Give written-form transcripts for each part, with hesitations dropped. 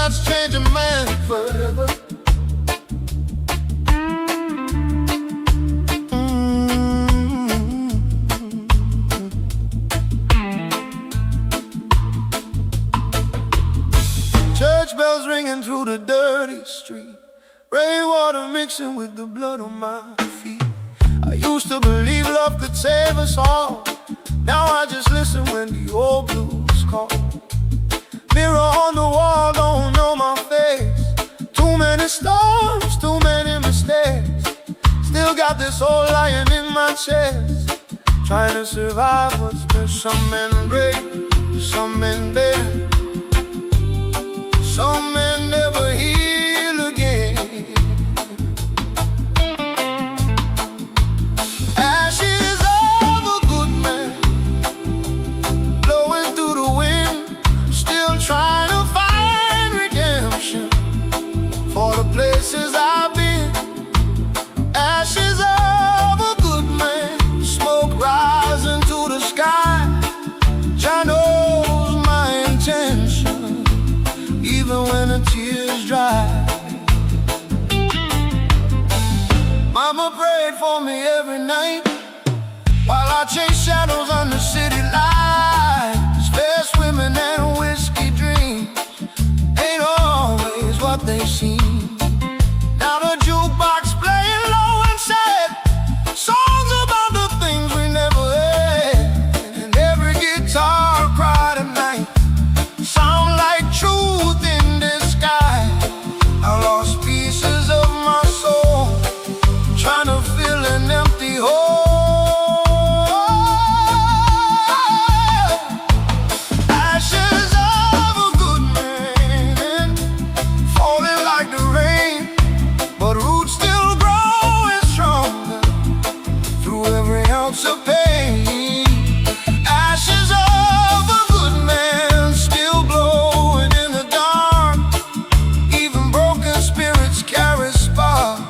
that's changing man forever. Church bells ringing through the dirty street, rainwater mixing with the blood on my feet. I used to believe love could save us all. Now I just listen when the old blues call. Mirror on the wall, don't know my face. Too many storms, too many mistakes. Still got this old lion in my chest, trying to survive, but there's some men great, some men dead. Some men never heal again. Ashes of a good man, blowing through the wind, still trying to find redemption for the places I've been. Ashes of a good man, smoke rising to the sky. Jah knows my intention, even when the tears dry. Mama prayed for me every night while I chase shadows under city lights. Fair swimming and whiskey dreams ain't always what they seem. Now the jukebox playing low and sad, songs about the things we never had. And every guitar cry tonight sound like truth in disguise. I lost pieces of my soul, trying to fill an empty hole. Ashes of a good man, falling like the rain, but roots still growing stronger through every ounce of pain. Ashes of a good man, still glowing in the dark. Even broken spirits carry spark.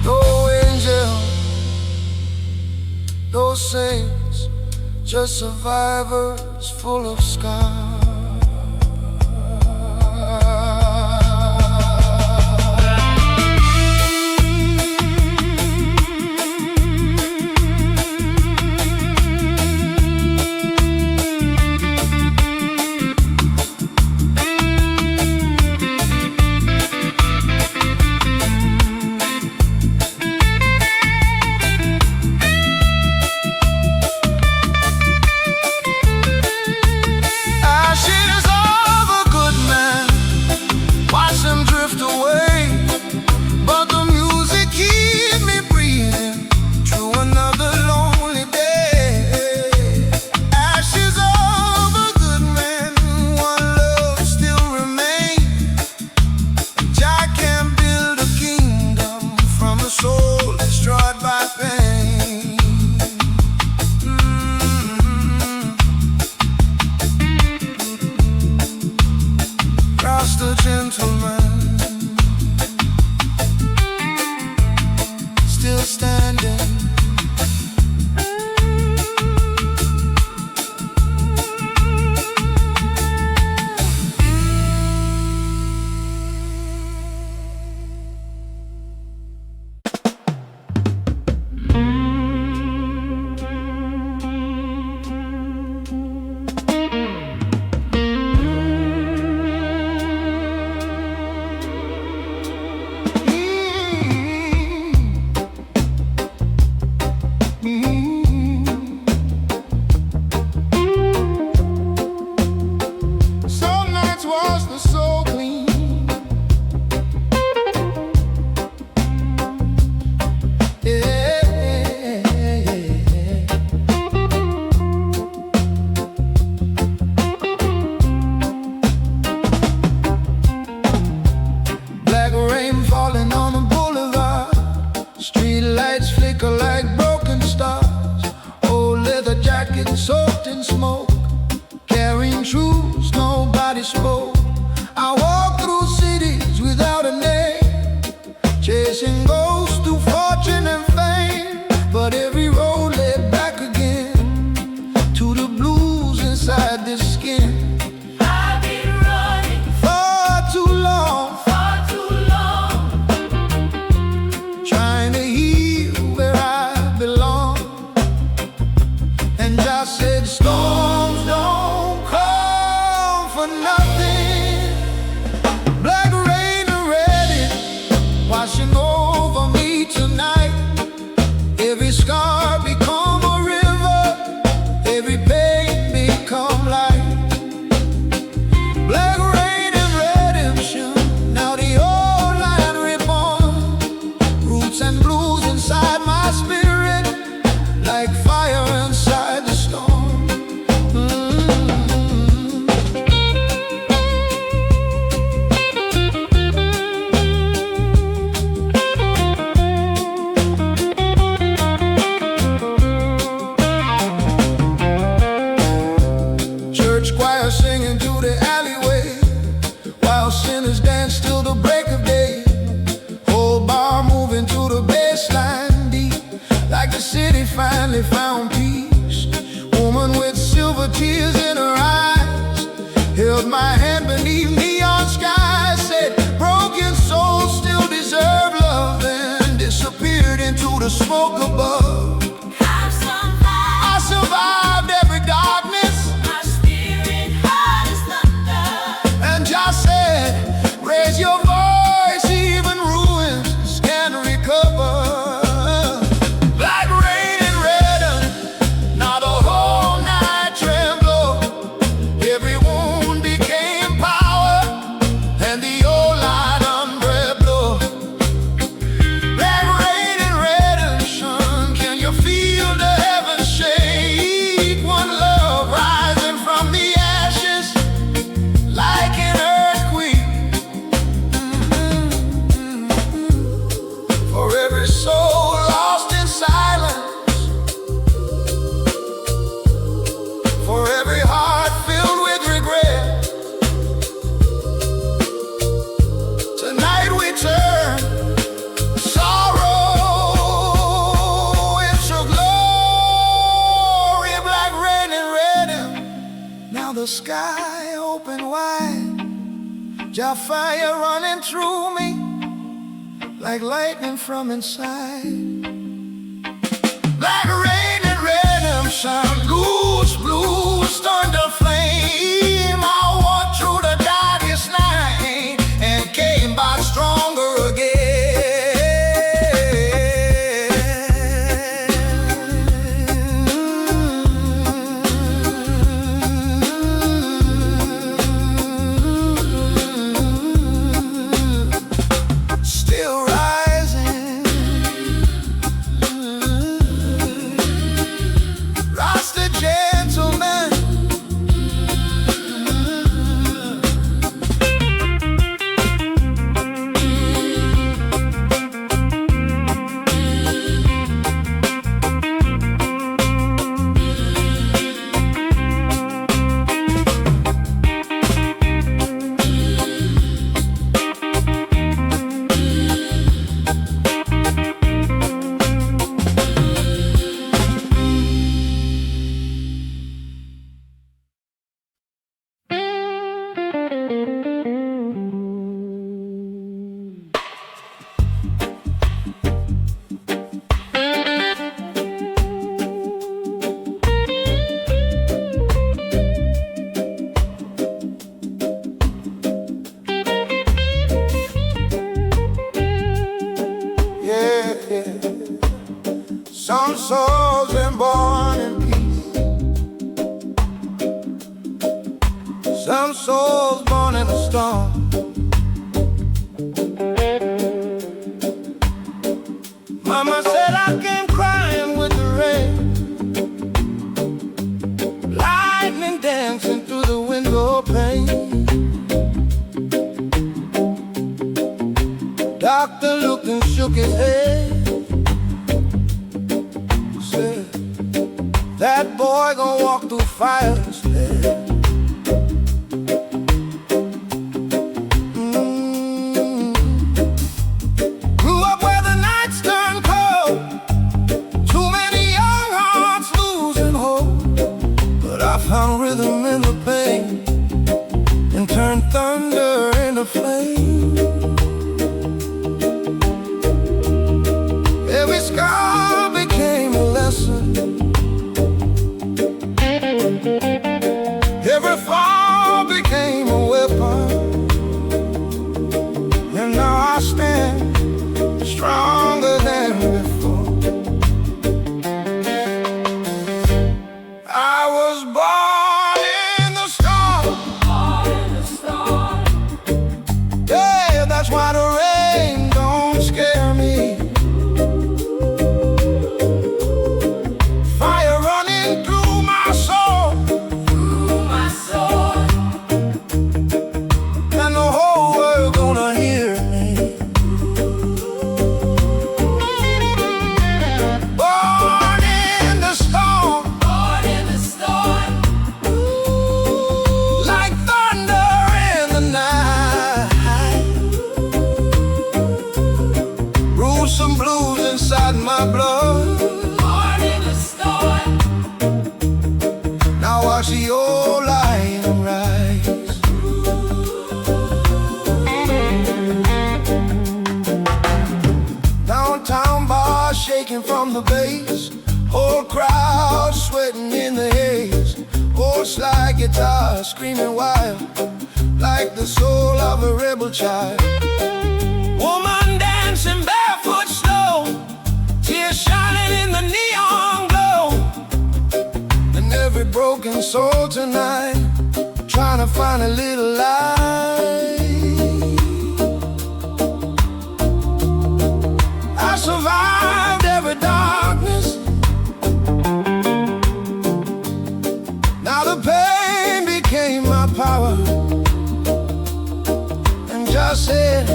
No angel, no saints, just survivors full of scars. Ashes of a good man, watch them drift away, but the music keep me breathing through another lonely day. Ashes of a good man, one love still remains. Jah can build a kingdom from a soul destroyed by pain. Rasta Gentleman, still standing. Some nights wash the soul clean. Black rain falling on the boulevard, street lights flicker like broken stars. Old leather jacket soaked in smoke, carrying truths nobody spoke. I walk through cities without a name, chasing ghosts through fortune and fame. But every road led back again to the blues inside Every scar become a river, every pain become light. Black rain and redemption, now the old line reborn. Roots and blues inside my spirit, like fire inside the storm. Singing through the alleyway, while sinners dance till the break of day. Whole bar moving to the bassline beat, like the city finally found peace. Woman with silver tears in her eyes held my hand beneath neon skies, said broken souls still deserve love, and disappeared into the smoke above. I survived every darkness. Raise your voice, even ruins can recover. Black rain and redden, now the whole night tremble. Every wound became power, and the old light unbread blow. Black rain and redemption, can you feel the heavens shake? One love rising from the ashes, like an earthquake. For every soul lost in silence, for every heart filled with regret, tonight we turn sorrow into glory. Black rain and redden, now the sky open wide, Jah fire running through me like lightning from inside. Black rain and redemption, loose blues turn to flame. I walked through the darkest night and came back stronger again. Still rising, Rasta Gentleman. Some souls been born in peace, some souls born in a storm. Mama said I came crying with the rain, lightning dancing through the window pane. Doctor looked and shook his head, said, that boy gon' walk through fire instead. Grew up where the nights turn cold, too many young hearts losing hope. But I found rhythm in the pain and turned thunder into flame. Every scar became a lesson. breeze, whole crowd sweating in the haze. Old slide guitar screaming wild, like the soul of a rebel child. Woman dancing barefoot slow, tears shining in the neon glow. And every broken soul tonight trying to find a little light. I survived every darkness. Now the pain became my power. And just said,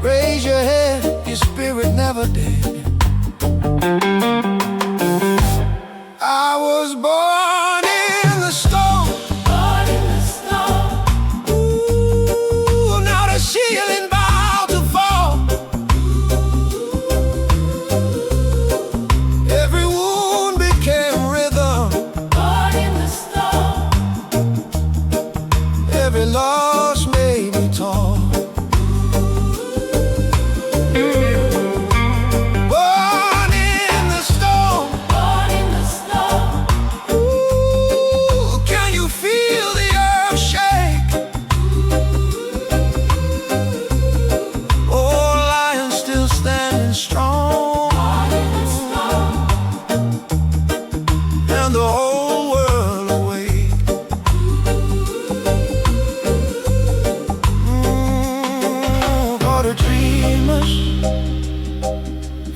raise your head, your spirit never dead. I was born in the storm. Born in the storm. Ooh, now the ceiling about to fall. Every wound became rhythm. Born in the storm. Every loss made me tall.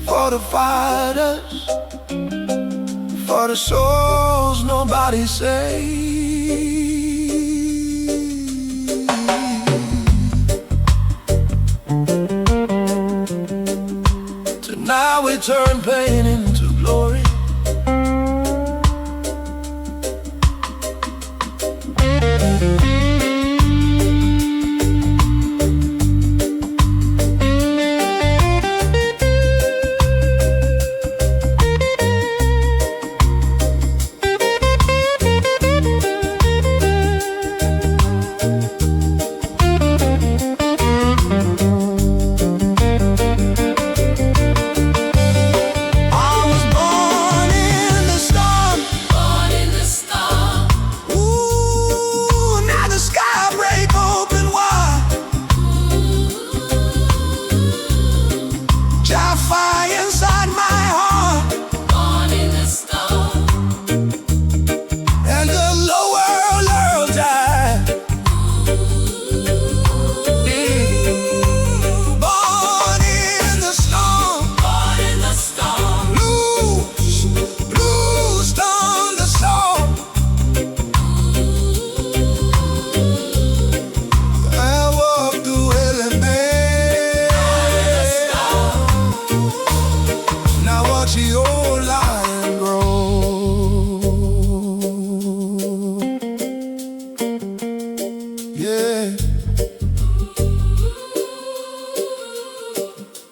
For the fighters, for the souls nobody saved. Tonight we turn pain into glory.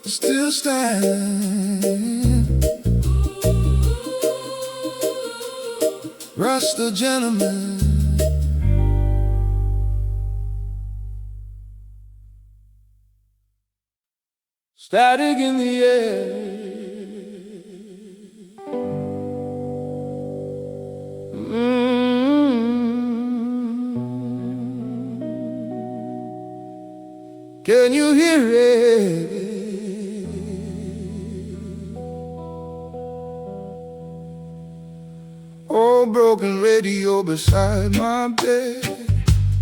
Still stand, Rasta Gentleman. Static in the air. Can you hear it? Old broken radio beside my bed,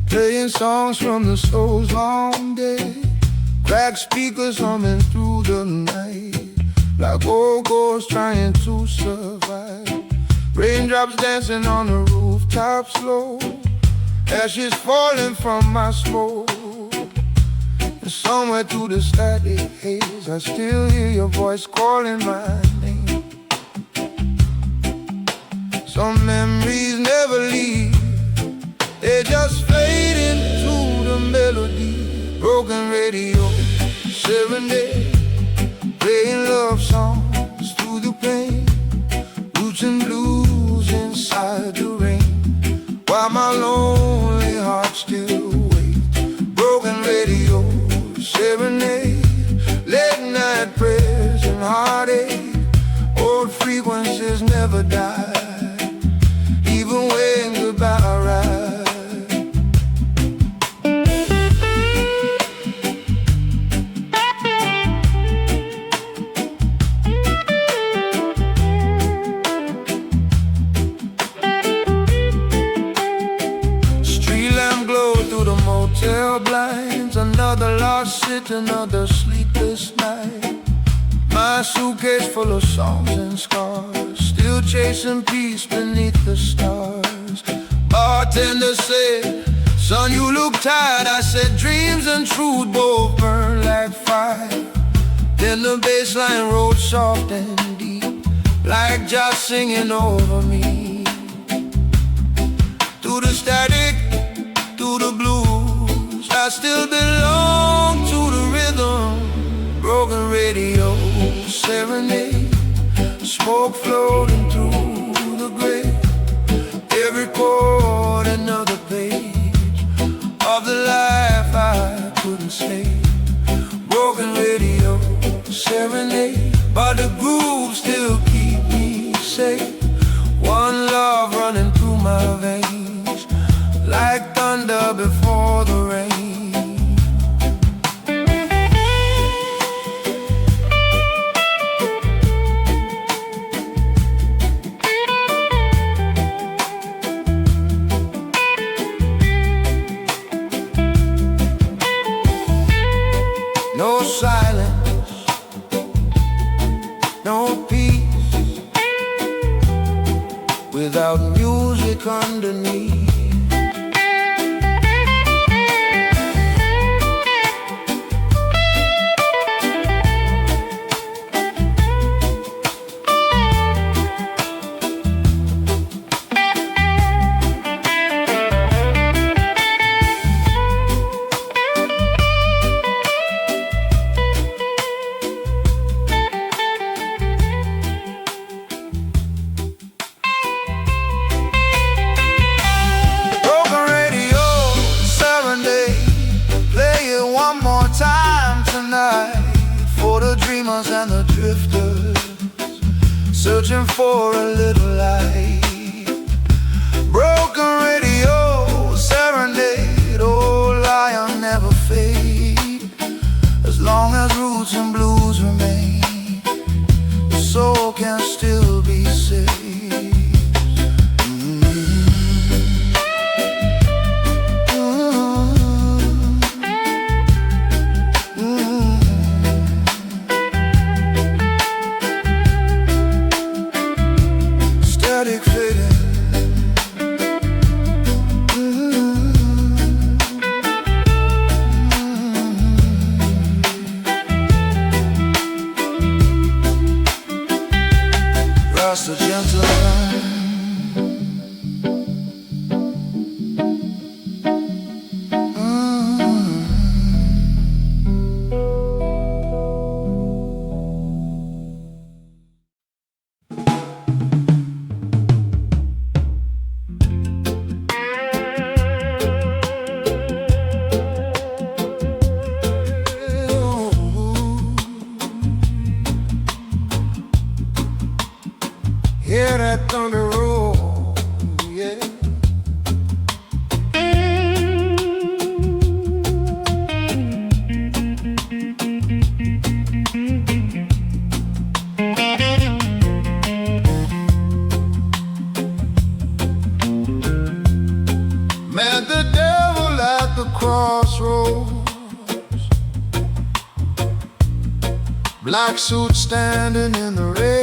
playing songs from the soul's long day. Cracked speakers humming through the night, like old ghosts trying to survive. Raindrops dancing on the rooftop slow, ashes falling from my smoke. And somewhere through the static haze, I still hear your voice calling my name. Some memories never leave, they just fade into the melody. Broken radio, serenade, playing love songs through the pain. Roots and blues inside the rain, while my lonely heart still waits. Broken radio, serenade, late night prayers and heartache. Old frequencies tears never die, even when goodbye arrives. Street lamp glow through the motel blinds, another lost city, another sleepless night. My suitcase full of songs and scars, still chasing peace beneath the stars. Bartender said, son, you look tired. I said, dreams and truth both burn like fire. Then the bass line rode soft and deep, like just singing over me. Through the static, through the blues, I still belong to the rhythm. Broken radio, serenade, smoke floating through the grave. Every chord another page of the life I couldn't save. Broken radio, serenade, but the grooves still keep me safe. One love running through my veins, like thunder before the rain. No silence, no peace, without music underneath. For the dreamers and the drifters, searching for a little light. Broken radio, serenade, oh lion never fade. As long as roots and blues remain, the soul can still be saved. Rasta Gentleman. Hear that thunder roll, yeah. Met the devil at the crossroads, black suit standing in the rain.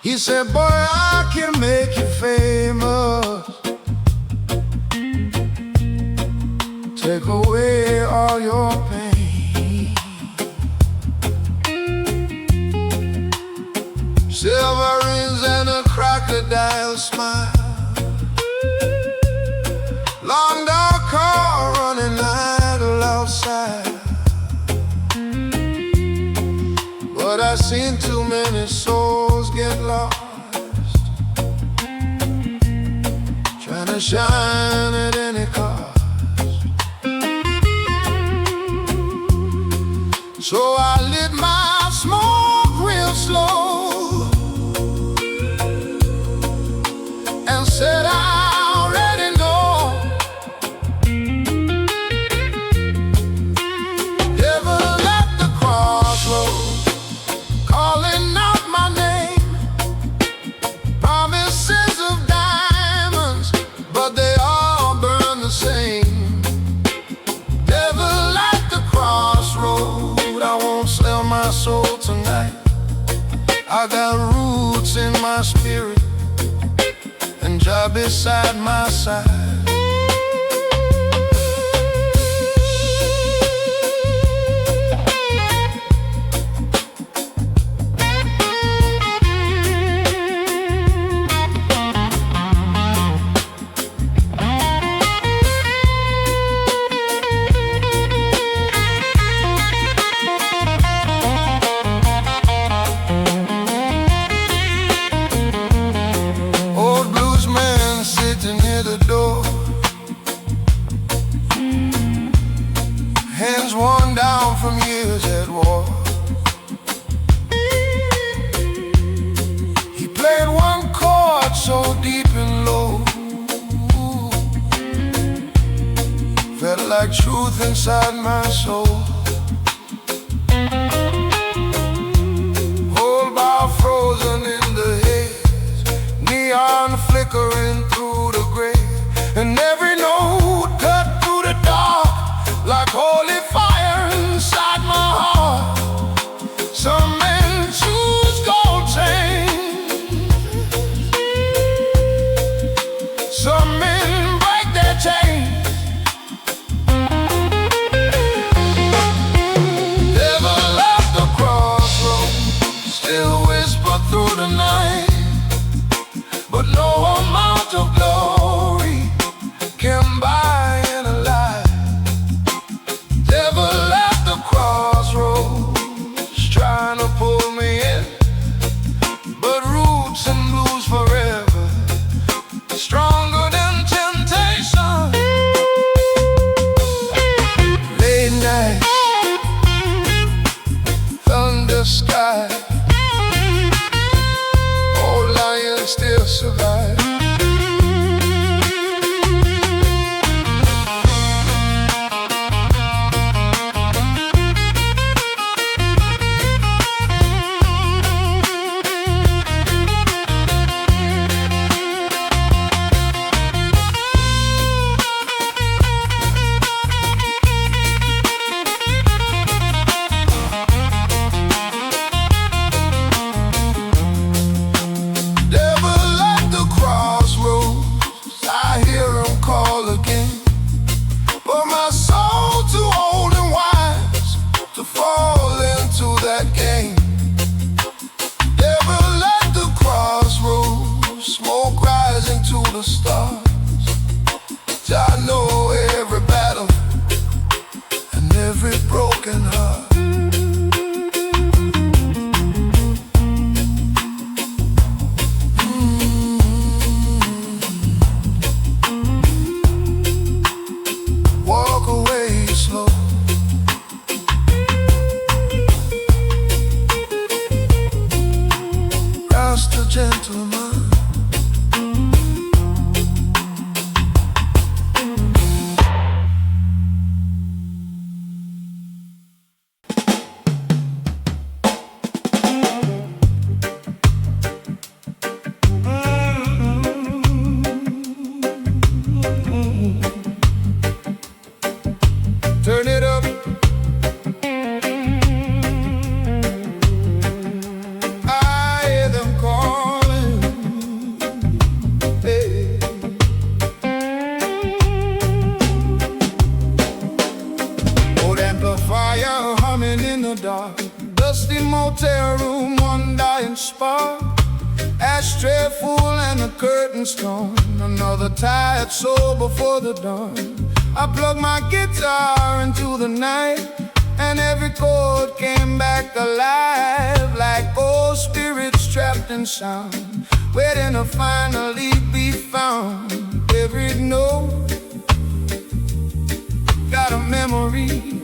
He said, boy, I can make you famous, take away all your pain. Silver rings and a crocodile smile, long dark car running idle outside. But I've seen too many souls get lost, trying to shine at any cost. So I lit my smoke soul tonight. I got roots in my spirit and Jah beside my side. Hands worn down from years at war. He played one chord so deep and low, felt like truth inside my soul. Whole bar frozen in the haze, neon flickering through the gray, and every note cut through the dark like holy fire inside my heart. Some men choose gold chains, some men break their chains. Devil at the crossroads still whisper through the night, but no amount of glory can buy in a lie. Devil at the crossroads trying to pull me in, but roots and blues forever stronger than temptation. Late night, thunder sky, old lions still survive. The stars, I know every battle and every broken heart. Walk away slow. Rasta Gentleman. Turn it up. I hear them calling. Hey. Old amplifier humming in the dark, dusty motel room, one dying spark. Ashtray full and the curtains torn, another tired soul before the dawn. I plugged my guitar into the night, and every chord came back alive, like old spirits trapped in sound, waiting to finally be found. Every note got a memory,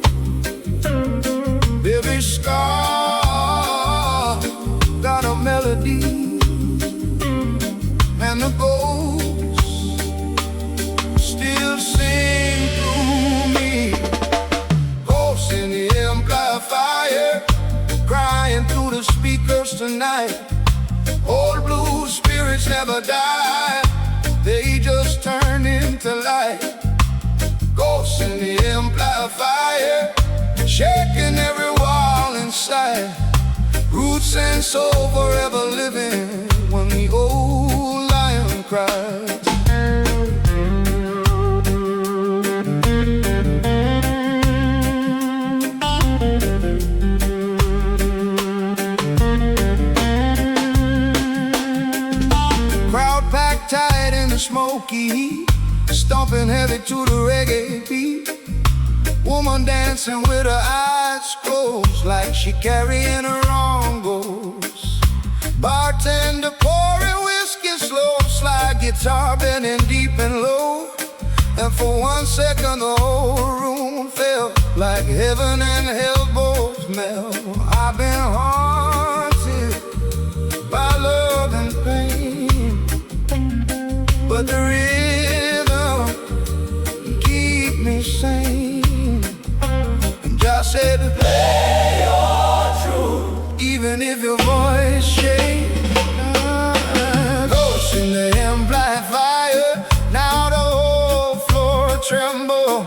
every scar got a melody, and the ghosts still sing through me. Ghosts in the amplifier, crying through the speakers tonight. Old blue spirits never die, they just turn into light. Ghosts in the amplifier, shaking every wall inside. side. Roots and soul forever living when the old lion cries. Crowd packed tight in the smoky, stomping heavy to the reggae beat. Woman dancing with her eyes closed, like she carrying her own ghost. Bartender pouring whiskey slow, slide guitar bending deep and low. And for 1 second the whole room felt like heaven and hell both melt. I've been haunted by love and pain, but the rhythm keep me sane. I said, play your truth, even if your voice shakes. Ghost in the amplifier, now the whole floor tremble.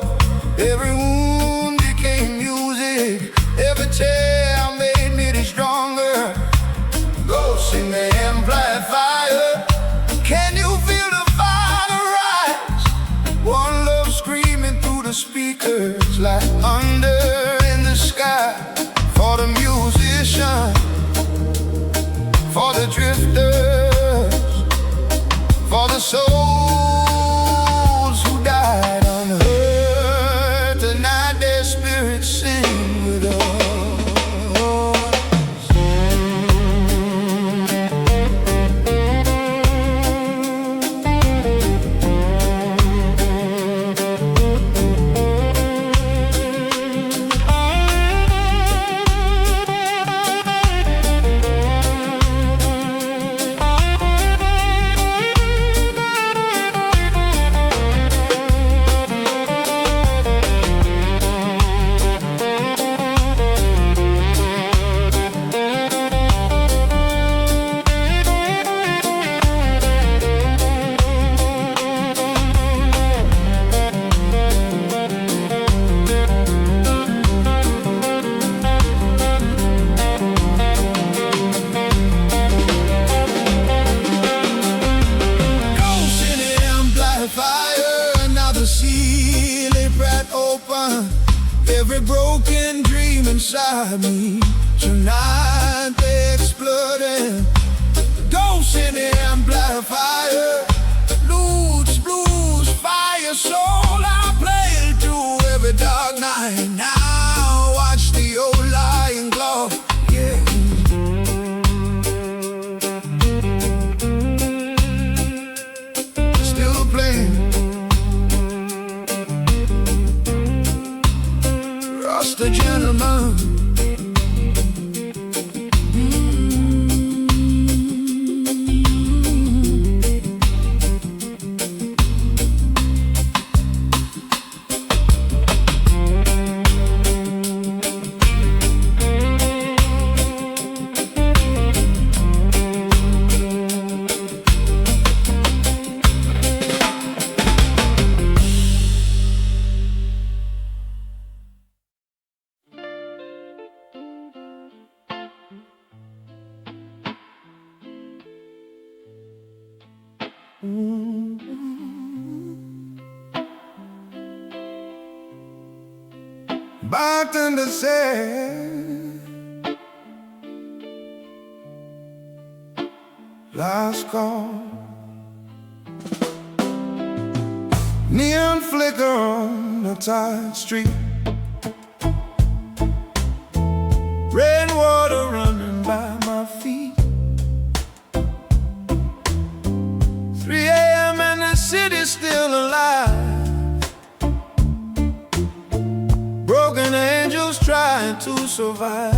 Every wound became music, every tear made me stronger. Ghost in the amplifier, can you feel the fire rise? One love screaming through the speakers like thunder. For the musician, for the drifters, for the souls who died unheard, tonight their spirits sing with us. Every broken dream inside me, tonight they exploding. Ghosts in the amplifier, lutes, blues, fire, soul. I play it through every dark night. Now watch the old lion glow, yeah. Still playing Rasta Gentleman. Bartender said, last call. Neon flicker on a tight street, rainwater running by my feet. 3 a.m. and the city's still alive. Broken angels trying to survive.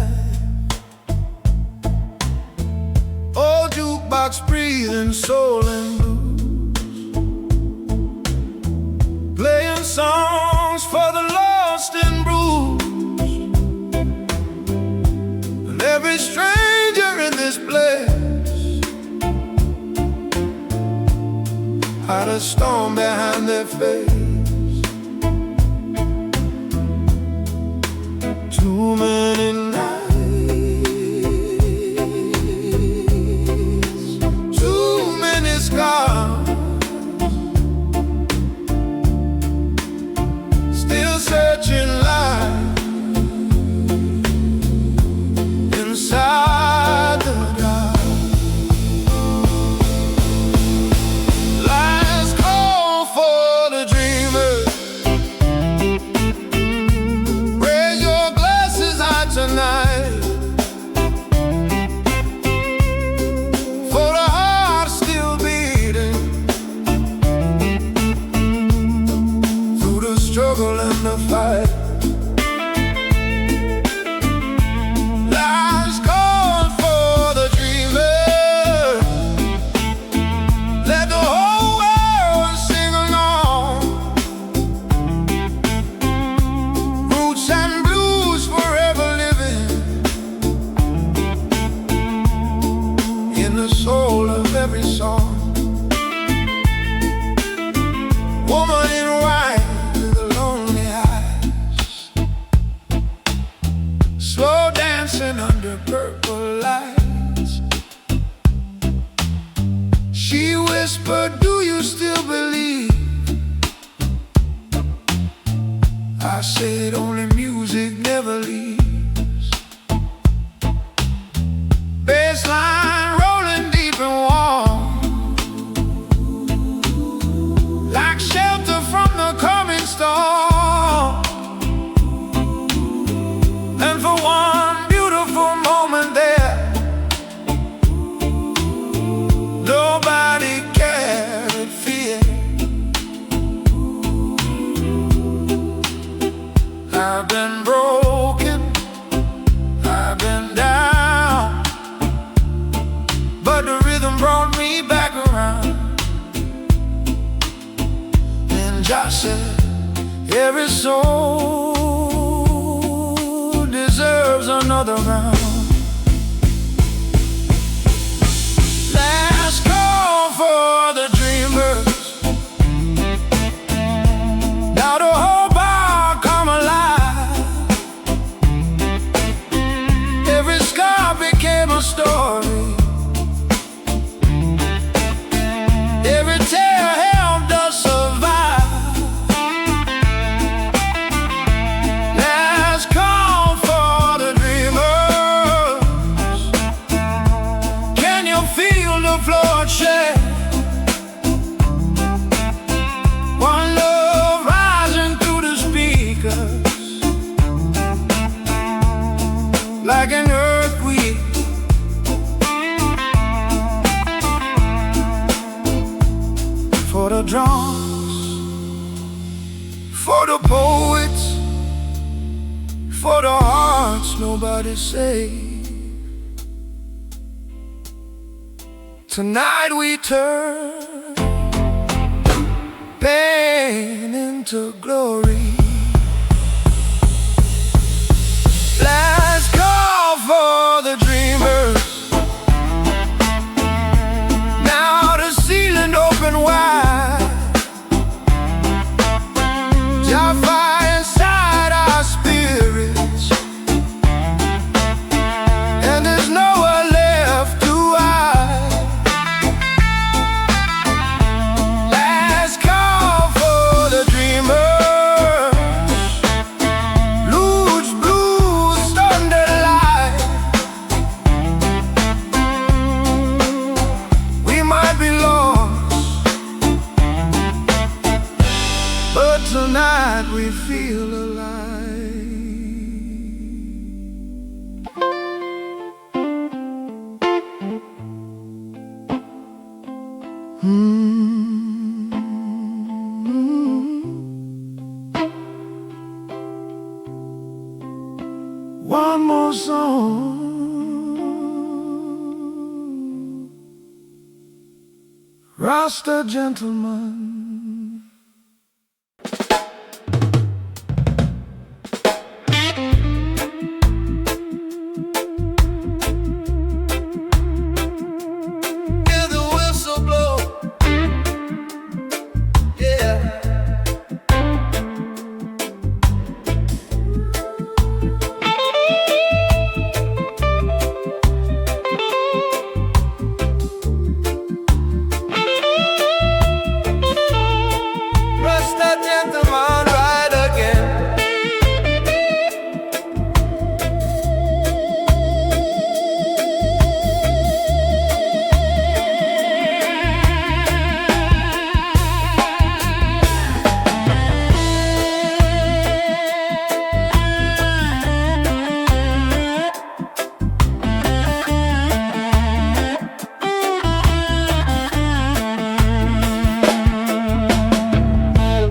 Old jukebox breathing soul and blues, playing songs for the lost and bruised. And every stranger in this place had a storm behind their face. Too many nights the soul of every song. Woman in white with lonely eyes, slow dancing under purple lights. She whispered, do you still believe? I said, only music never leaves. Bassline rolling deep and warm, like shelter from the coming storm. And for one beautiful moment there, nobody carried fear. I've been broken, I've been down, but the rhythm brought me back around. And Josh said, every soul deserves another round. Last call for the dreamers. Now the whole bar come alive. Every scar became a story. Every tear helped us survive. Last call for the dreamers. Can you feel the floor shake? One love rising through the speakers, like an earthquake. For the drums, for the poets, for the hearts nobody saved. Tonight we turn pain into glory. Last call for the dreamers. Now the ceiling open wide. Your fire inside our spirits, and there's nowhere left to hide. Last call for the dreamers. Luge blues, thunder light. We might be lost, but tonight we feel alive. One more song. Rasta Gentleman. Hear the whistle blow. Yeah. Rasta Gentleman ride again.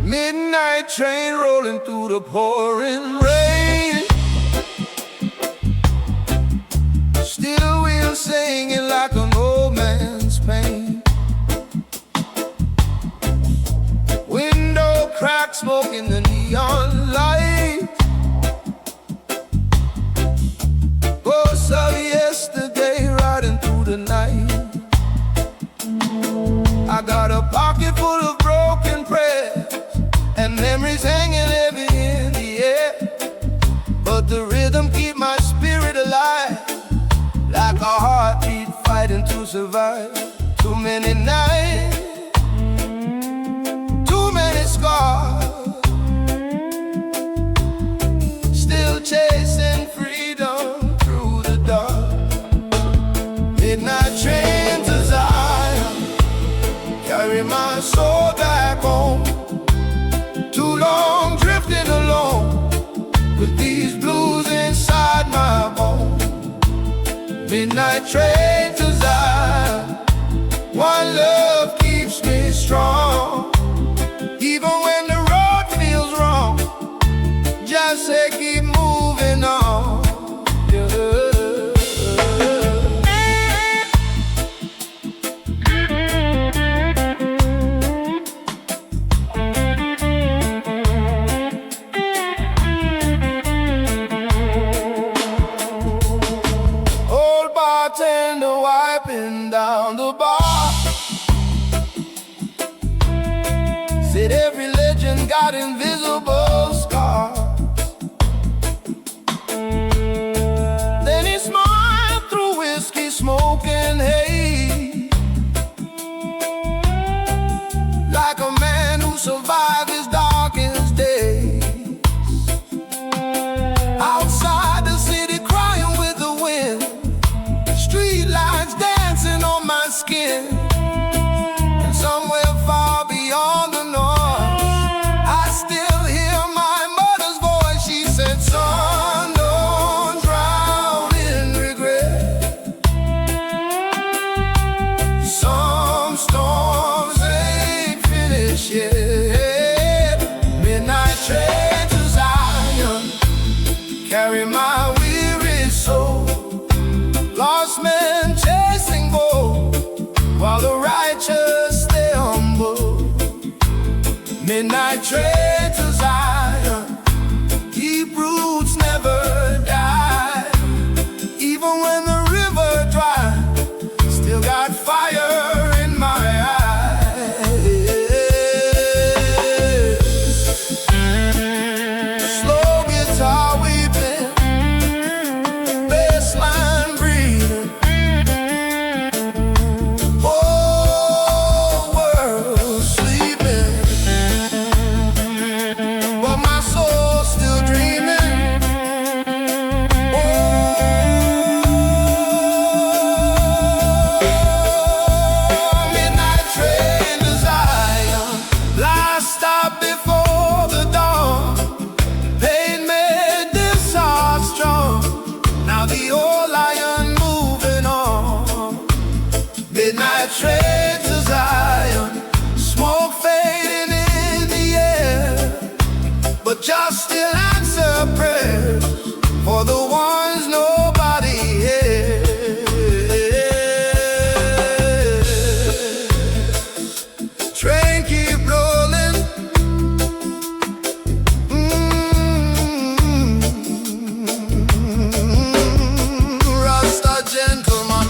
Midnight train rolling through the pouring rain. Still wheels singing like an old man's pain. Window crack, smoke in the neon light. Ghosts of yesterday riding through the night. a heartbeat fighting to survive. Too many nights, too many scars, still chasing freedom through the dark. Midnight train to Zion, carry my soul back home. Too long drifting alone, with these blues inside my bones. Midnight train to Zion, one love keeps me strong. Even when the road feels wrong, just say keep moving on. Old bartender wiping down the bar, said every legend got invisible scars. Then he smiled through whiskey, smoke and haze, like a man who survived his darkest days. Outside the city crying with the wind, street lights dancing on my skin. And somewhere far beyond the noise, I still hear my mother's voice. She said, son, don't drown in regret. Some storms ain't finished yet. Midnight train to Zion, carry my weary soul. Lost men chasing gold, while the righteous stay humble. Midnight train to Zion, deep roots never die. Even when the river dry, still got fire in my eyes. Slow guitar weeping, bassline breathing, whole world sleeping, but my soul's still dreaming. Midnight train to Zion, last stop before the dawn. Pain made this heart strong, now the old lion moving on. Midnight train to Zion, smoke fading in the air, but just still answer prayers for the ones nobody hears. Train keep rolling, Rasta Gentleman.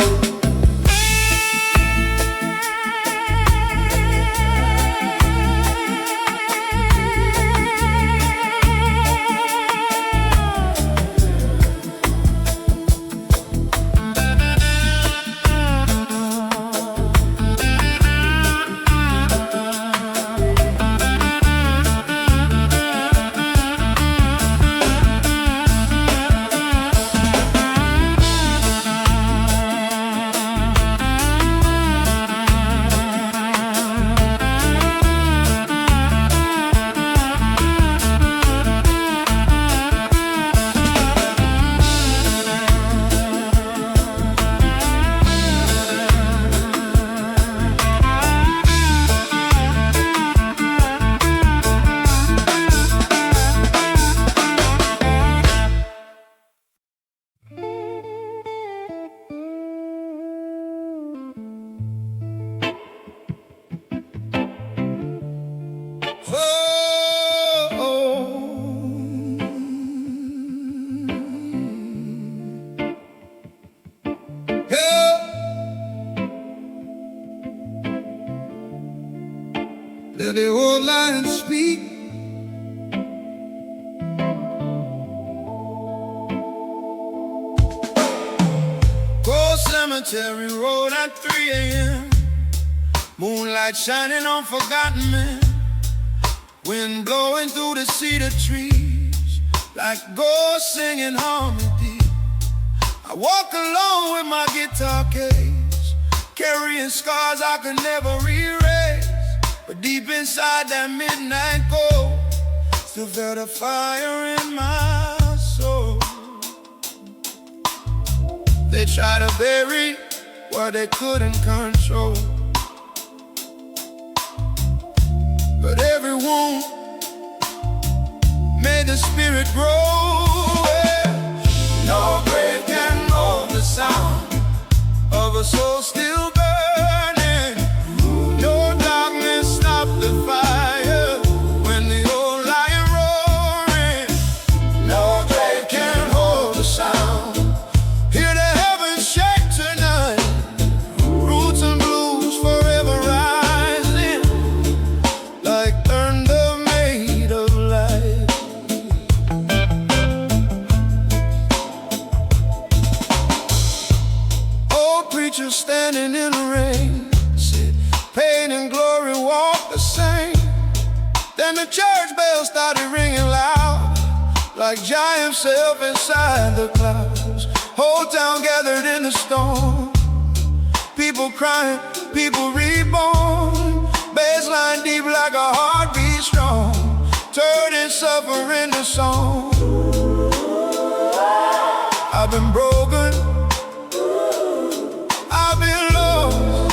Let the old lion speak. Close cemetery road at 3 a.m. Moonlight shining on forgotten men. Wind blowing through the cedar trees like ghosts singing harmony. I walk alone with my guitar case, carrying scars I could never erase. But deep inside that midnight cold, still felt a fire in my soul. They try to bury what they couldn't control, but every wound made the spirit grow. No grave can hold the sound of a soul still burning. No darkness stop the fire when the old lion roaring. No grave can hold the sound. Hear the heavens shake tonight. Roots and blues forever rising like thunder made of light. Old preacher standing in the rain said, pain and glory walk the same. Then the church bells started ringing loud like giants self inside the clouds. Whole town gathered in the storm, people crying, people reborn. Bassline deep like a heartbeat strong, turning suffering to song. I've been broken, I've been lost,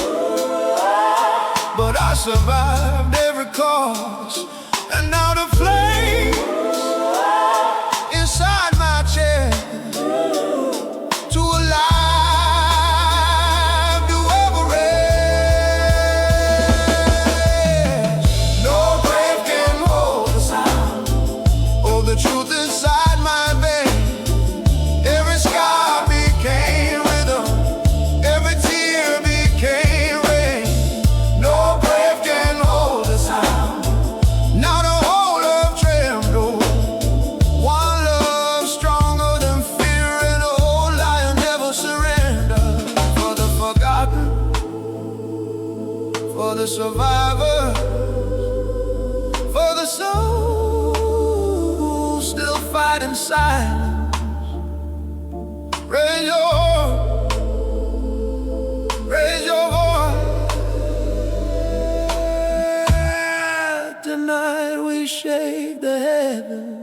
but I survived every cost. And now the flames inside my chest to alive to ever rest. No grave can hold the sound of the truth inside my veins. Every scar became rhythm, every tear became rain. No grave can hold the sound. Now the whole earth trembled. One love stronger than fear, and the whole lion never surrender. For the forgotten, for the survivor, for the soul still fighting silence. Raise your voice. Tonight we shake the heavens.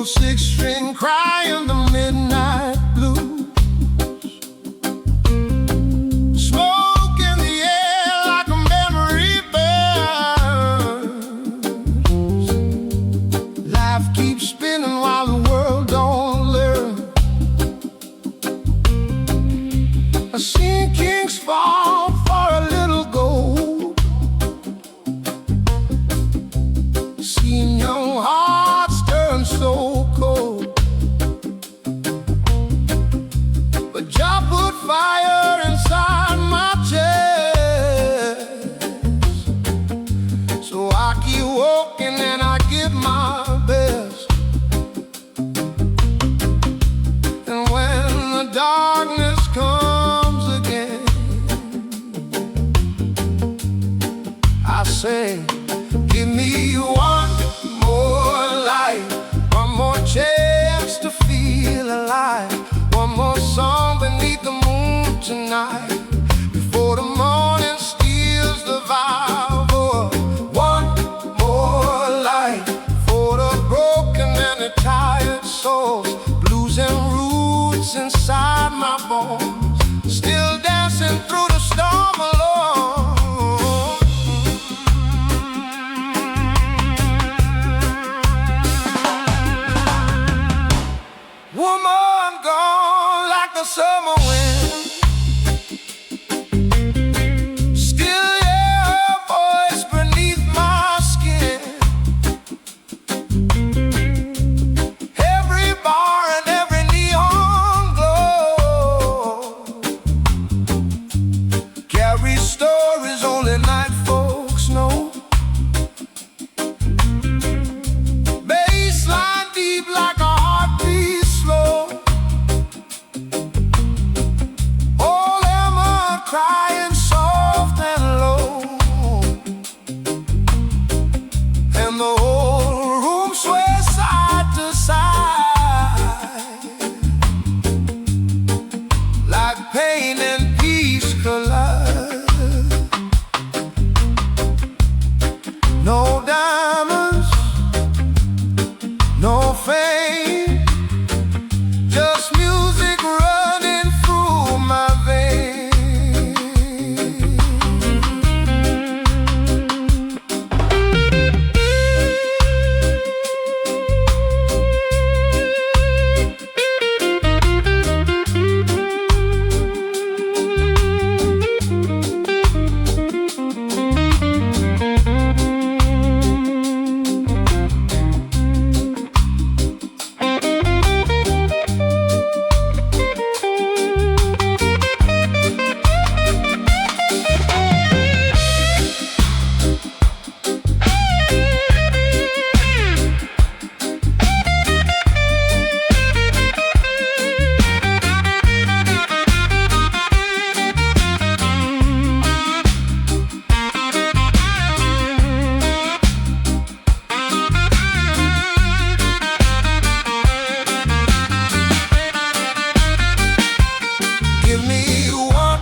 old six-string crying the midnight blues. Smoke in the air like a memory burns. Life keeps spinning while the world don't learn. I seen kings fall for a little gold. Seen young hearts turn so cold. But Jah put fire inside my chest, so I keep walking and I give my best. And when the darkness comes again, I say, give me one more life, one more chance to feel alive, one more song beneath the moon tonight, before the morning steals the vibe. Oh, one more life for the broken and the tired souls, blues and roots inside my bones, still dancing through the storm alone. Woman gone like the summer wind, still hear her voice beneath my skin. Every bar and every neon glow carry stories only night folks know. Bassline deep like a heartbeat slow. All them are crying soft and low, and the whole room sways side to side, like pain and peace collide. No diamonds, no fame, just music running through my veins. Give me one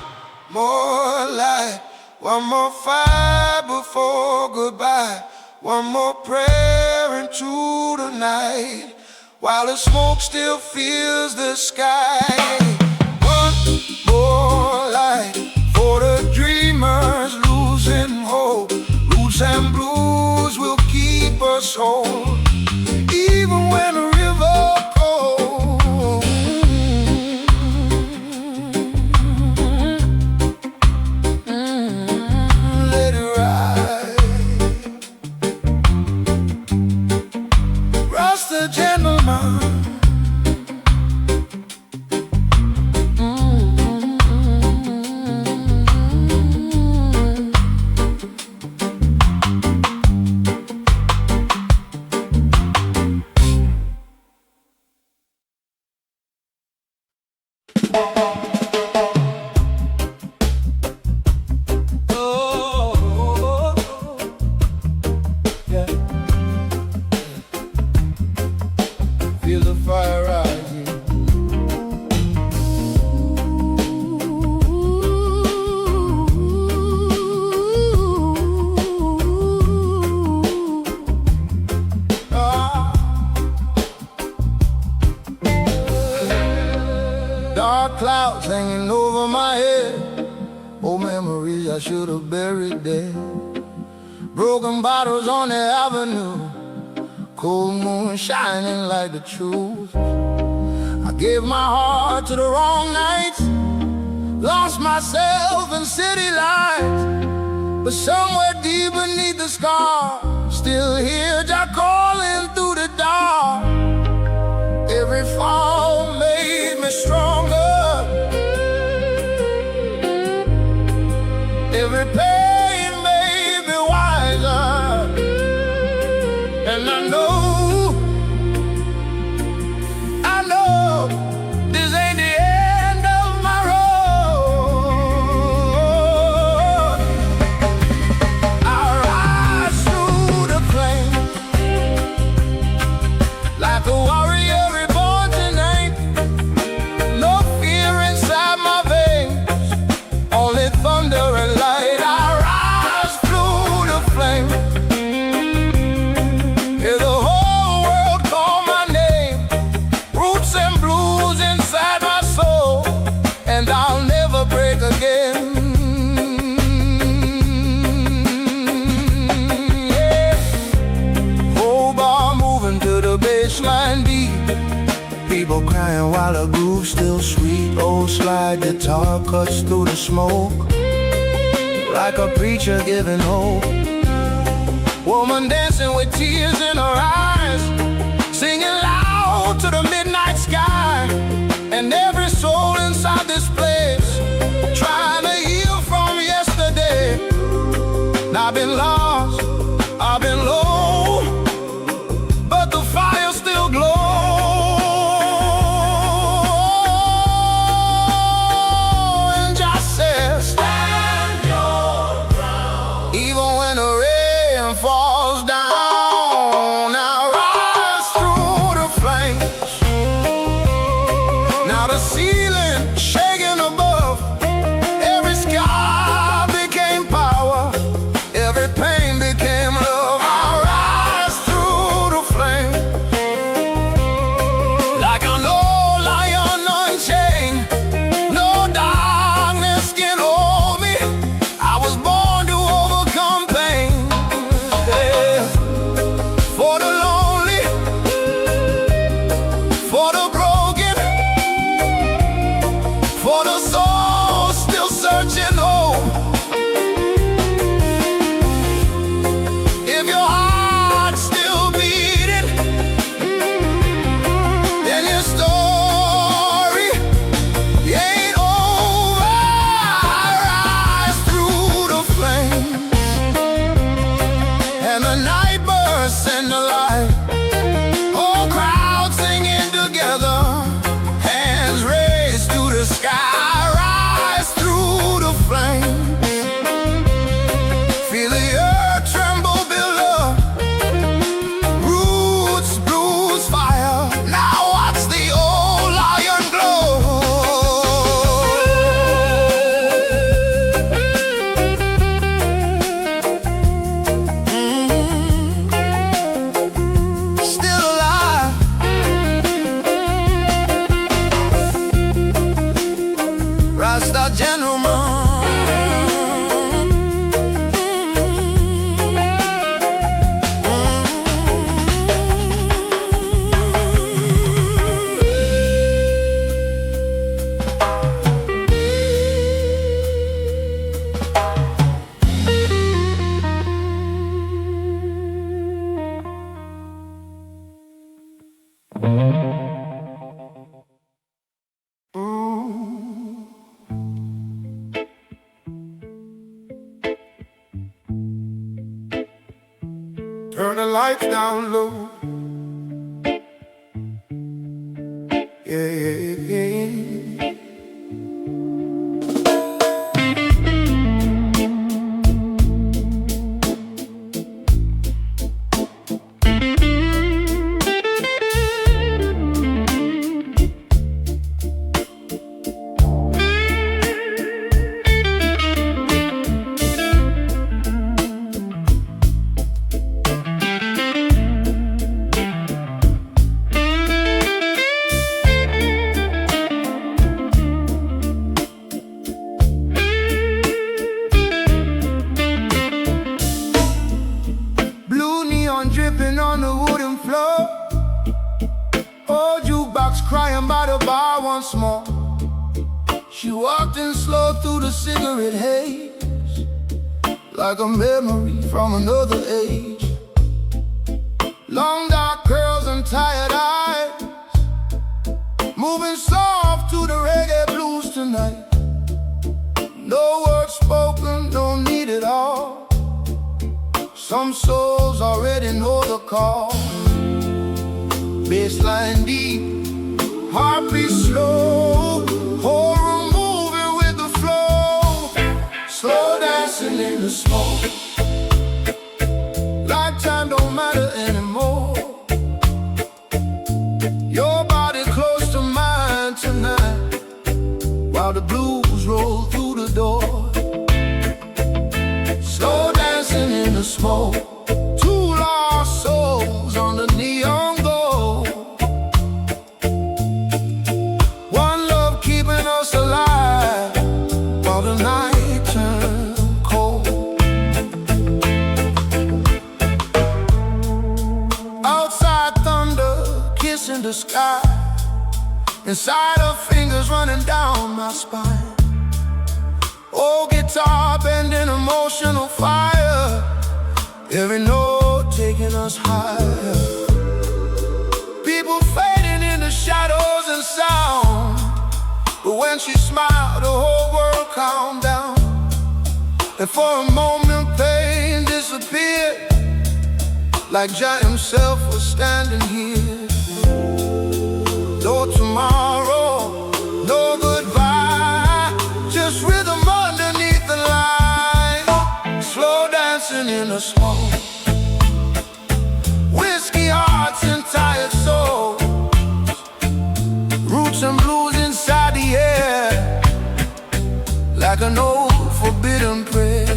more light, one more fight before goodbye, one more prayer into the night, while the smoke still fills the sky. One more light for the dreamers losing hope. Roots and blues will keep us whole, even when the river cold. Let it ride. Rasta Gentleman. Feel dark clouds hanging over my head. Old memories I should have buried there. Broken bottles on the avenue, cold moon shining like the truth. I gave my heart to the wrong nights, lost myself in city lights. But somewhere deep beneath the scar, still hear Jah calling through the dark. Every fall made me stronger, every pain made me wiser. And I know this ain't the end of my road. I rise through the flames like a warrior reborn tonight. No fear inside my veins, only thunder and light. I rise through the flames, hear the whole world call my name. Roots and blues inside my soul, and I'll never break again. Yeah. Whole bar moving to the bassline beat, people crying while the groove's still sweet. Old slide guitar cuts through the smoke like a preacher giving hope. Woman dancing with tears in her eyes, singing loud to the midnight sky. And every soul inside this place trying to heal from yesterday. And I've been lost, I've been low, but the fire still glows. And just says, stand your ground, even when the rain falls down. Now rise through the flames, now the ceiling shaking above. Every scar became power, every pain became love. I rise through the flame like an old lion unchained. No darkness can hold me, I was born to overcome pain. Yeah. For the lonely, for the broken, for the soul still searching hope. If your heart's still beating, then your story ain't over. I rise through the flames, and the night bursts into light. Whole crowd singing together, hands raised to the sky. Rise through the flames, feel the earth tremble, build up, roots bruise fire. Now watch the old lion glow. Still alive, Rasta Gentleman. Turn the lights down low. Yeah, yeah, yeah. by the bar once more. She walked in slow through the cigarette haze, like a memory from another age. Long dark curls and tired eyes, moving soft to the reggae blues tonight. No words spoken, no need at all. Some souls already know the call. Bassline deep, heartbeat slow, whole room moving with the flow. Slow dancing in the smoke, like time don't matter anymore. Your body close to mine tonight, while the blues roll through the door. Slow dancing in the smoke, two lost souls on the neon glow. One love keeping us alive, while the night turns cold. Outside thunder kissing the sky, inside her fingers running down my spine. Old guitar bending emotional fire, every note taking us higher. People fading in the shadows and sound, but when she smiled the whole world calmed down. And for a moment pain disappeared, like Jah himself was standing here. No tomorrow, no goodbye, just rhythm underneath the line. Slow dancing in the smoke, whiskey hearts and tired souls, roots and blues inside the air, like an old forbidden prayer.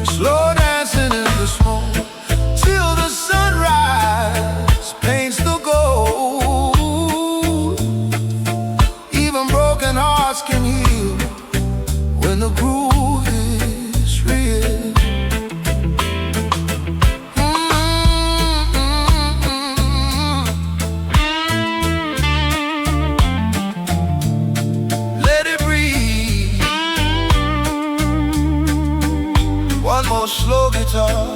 Slow dancing in the smoke, till the sunrise paints the gold. Even broken hearts can heal when the groove is real. Let it breathe. One more slow guitar.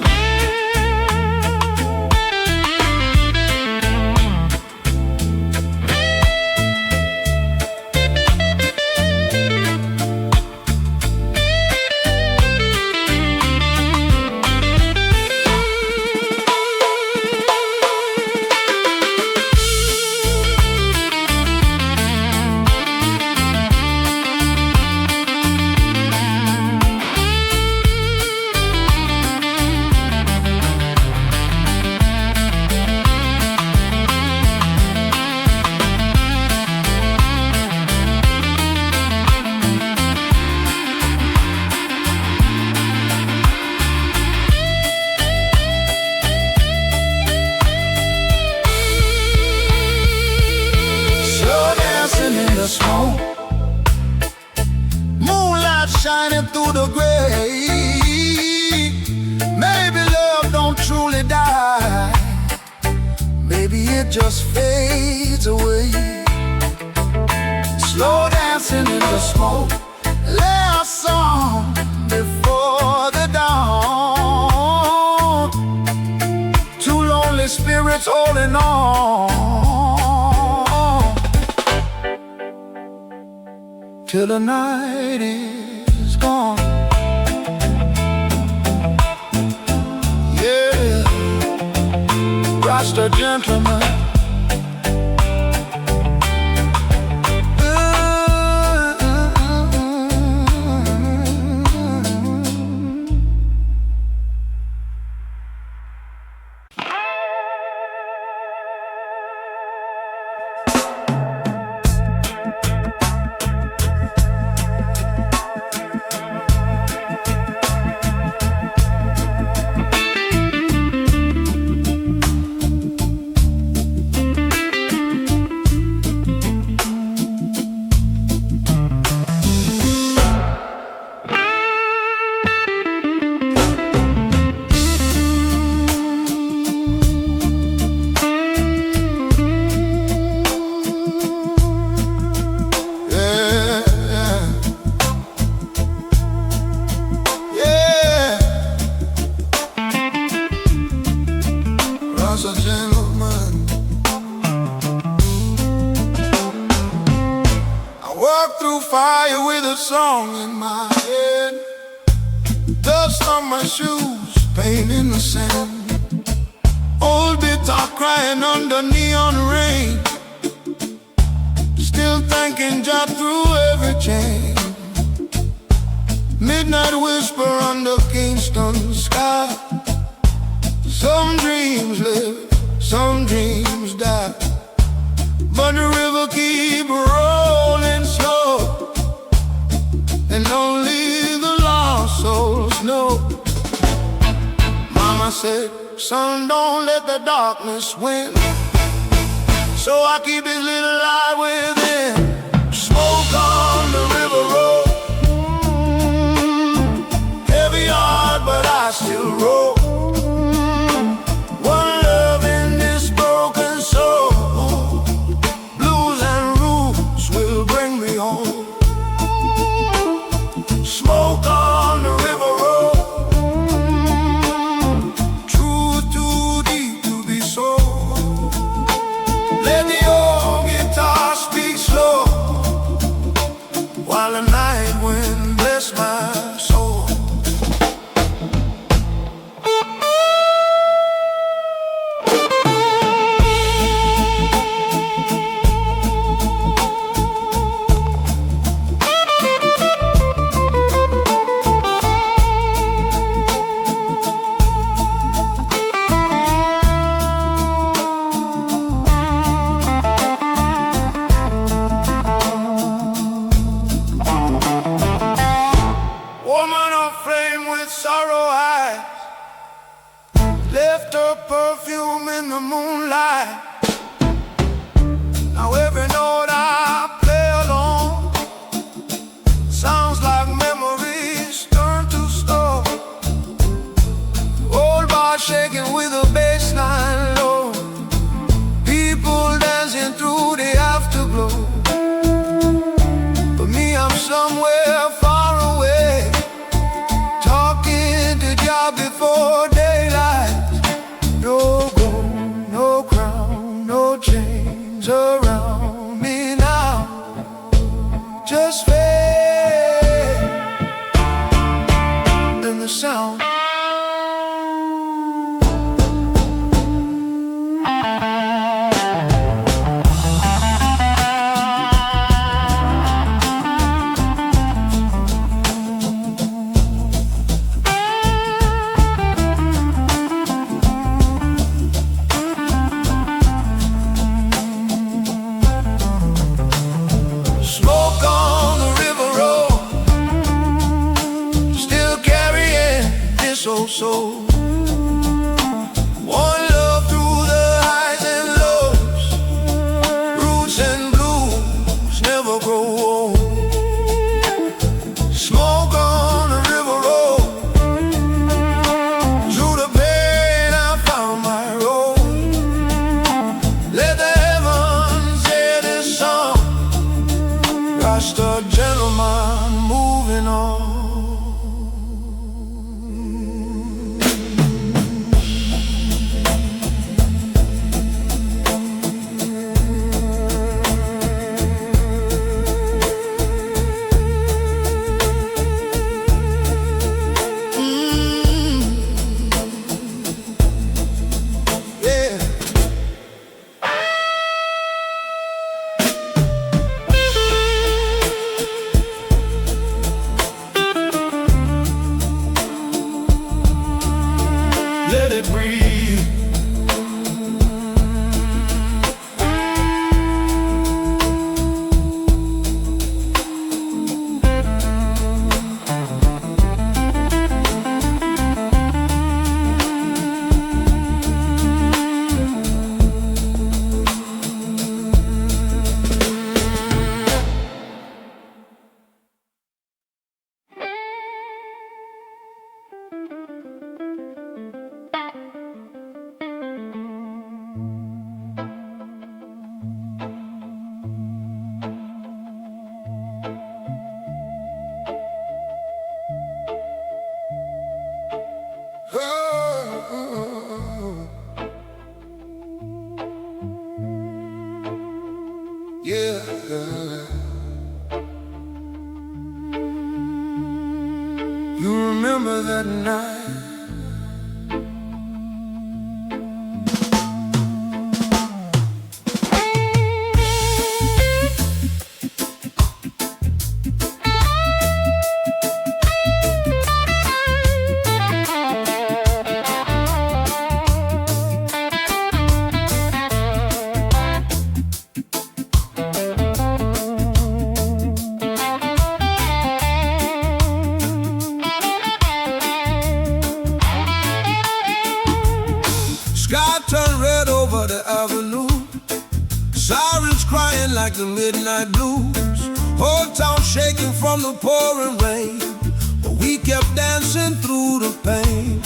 Smoke, moonlight shining through the gray. Maybe love don't truly die, maybe it just fades away. Slow dancing in the smoke, lay a song before the dawn. Two lonely spirits holding on till the night is gone. Yeah, Rasta Gentleman. Rasta Gentleman. I walk through fire with a song in my head, dust on my shoes, pain in the sand. Old guitar crying under neon rain, still thanking Jah through every chain. Midnight whisper under Kingston sky. Some dreams live, some dreams die, but the river keep rolling slow, and only the lost souls know. Mama said, son, don't let the darkness win, so I keep this little light within. Smoke on the river road, heavy heart, but I still roll. One love in this broken soul, blues and roots will bring me home. Smoke on the river road, truth too deep to be sold. Let the old guitar speak slow, while the night wind bless my soul. Woman aflame with sorrow eyes, left her perfume in the moonlight. Now every note I play alone sounds like memories turned to stone. Old bar shaking with a bassline low, people dancing through the afterglow. For me, I'm somewhere far away, talking to Jah before daylight. No gold, no crown, no chains around me now, just faith and the sound. Yeah. You remember that night? Sirens crying like the midnight blues. Whole town shaking from the pouring rain, but we kept dancing through the pain.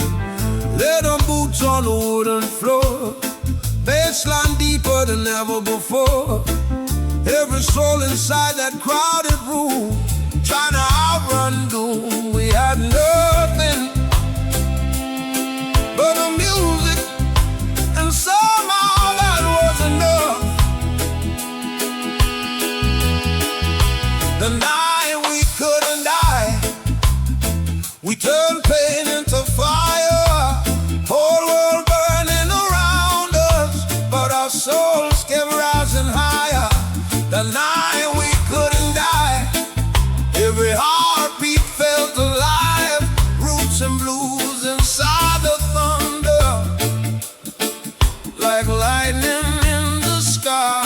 Leather boots on the wooden floor, bassline deeper than ever before. Every soul inside that crowded room trying to outrun doom. We had nothing but the music, and somehow that was enough. The night we couldn't die, we turned pain into fire. Whole world burning around us, but our souls kept rising higher. The night we couldn't die, every heartbeat felt alive. Roots and blues inside the thunder, like lightning in the sky.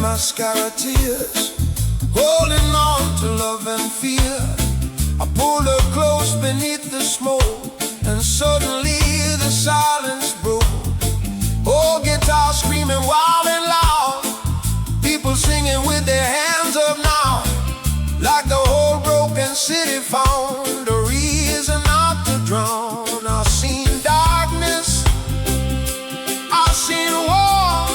Mascara tears, holding on to love and fear. I pulled her close beneath the smoke, and suddenly the silence broke. Oh, guitar screaming wild and loud, people singing with their hands up now, like the whole broken city found a reason not to drown. I've seen darkness, I've seen war,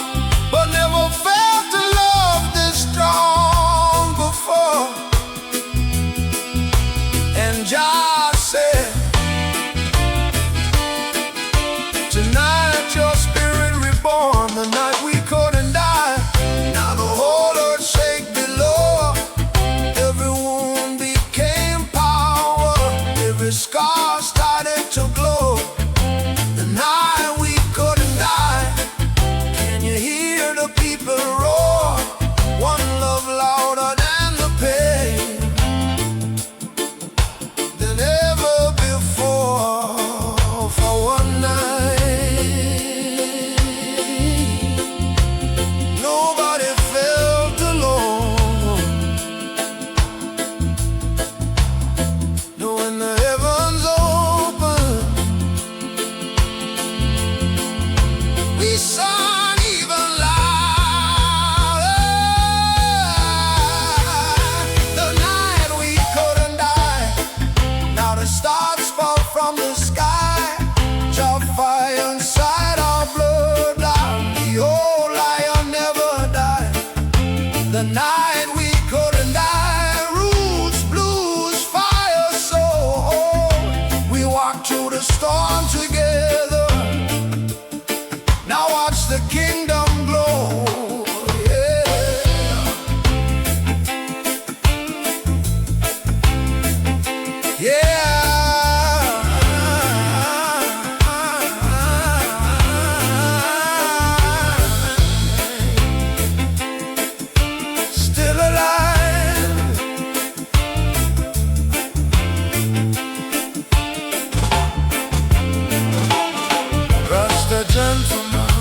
but never felt to love this strong before. And Jah said, tonight your spirit reborn. The night we couldn't die, now the whole earth shake below. Every wound became power, every scar started to glow. The night we couldn't die, can you hear the people roar? One love louder than the pain, than ever before. For one night, nobody felt alone. No, when the heavens open, we sang even louder. The night we couldn't die, now the stars fall from the sky. Jah fire inside our bloodline, the old lion never died. The night we couldn't die, roots, blues, fire, soul. We walked through the storm together. Now watch the kingdom glow. Yeah. Still alive. Rasta Gentleman,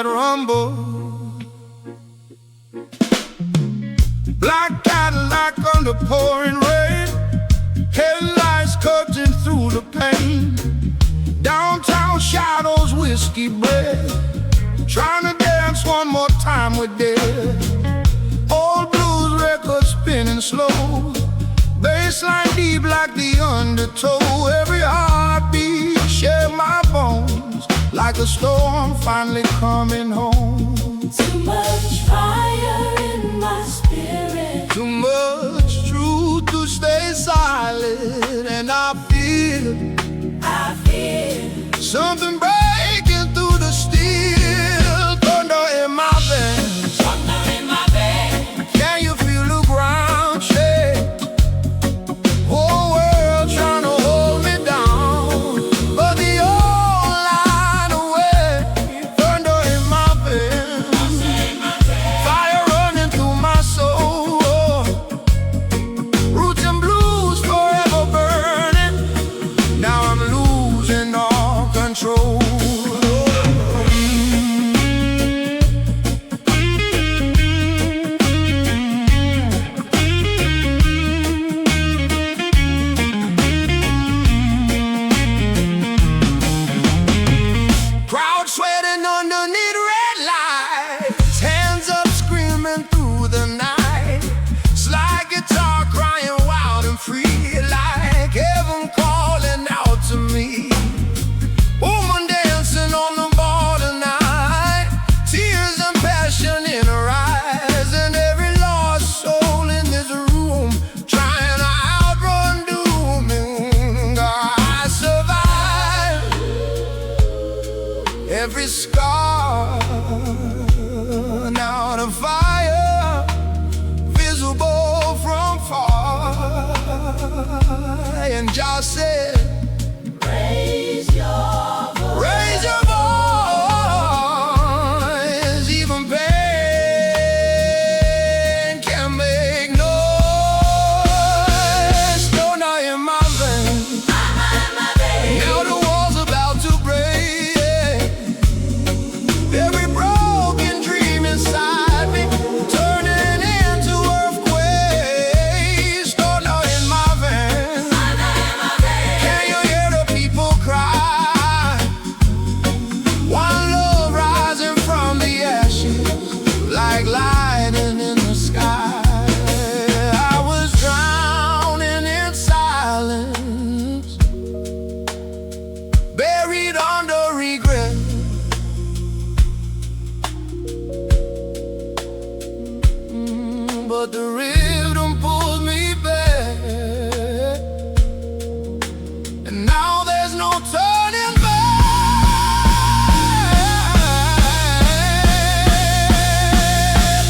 that rumble. Black Cadillac under pouring rain, headlights cutting through the pain. Downtown shadows, whiskey bread, trying to dance one more time with Dead. Old blues record spinning slow, bassline deep like the undertow. Every heartbeat share my bones, like a storm finally coming home. Too much fire in my spirit, Too much truth to stay silent, and I feel something breaking through the steel. Thunder in my veins, thunder in my veins. can you feel the ground shake? Whole world trying to hold me down, but the old line away. Thunder in my veins, fire running through my soul. Roots and blues forever burning, now I'm losing all control. Crowd sweating underneath red lights, hands up screaming through the night. Slide guitar crying wild and free, like heaven calling out to me. Woman dancing on the border night, tears and passion in her eyes, and every lost soul in this room trying to outrun doom. And I survived every scar, now the fire visible from far. And Jah said, Raise your voice. raise your voice, even pain can make noise. Thunder in my veins, now the wall's about to break. Every broken dream inside me turning into earthquakes. Thunder in my veins, can you hear the people cry? One love rising from the ashes, like lightning in the sky. I was drowning in silence, buried under regret. But the rhythm pulled me back, and now there's no turning back.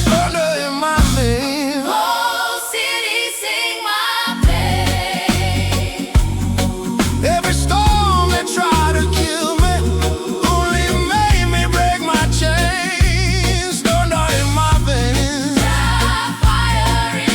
Thunder in my veins, Whole city sing my praise. every storm that tried to kill me only made me break my chains. Thunder in my veins, Fire in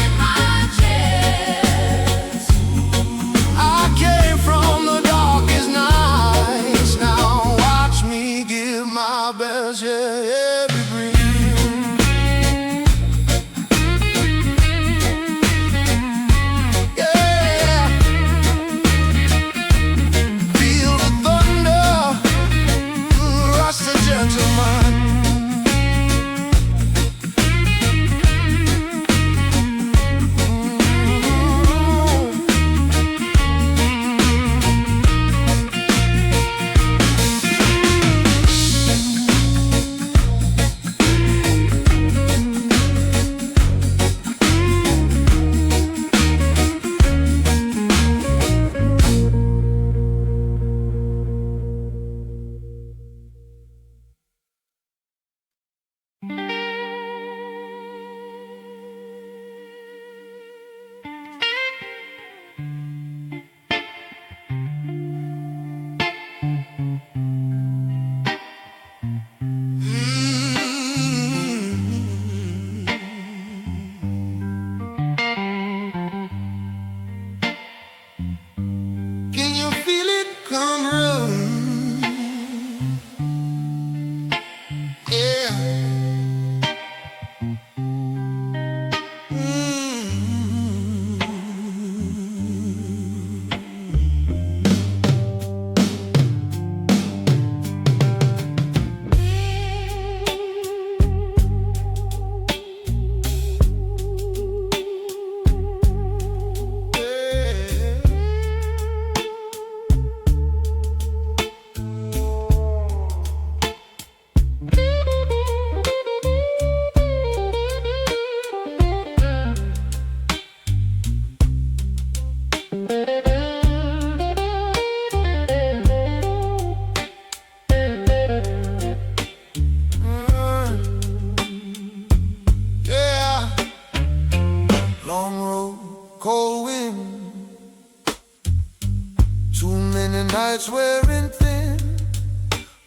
lights wearing thin,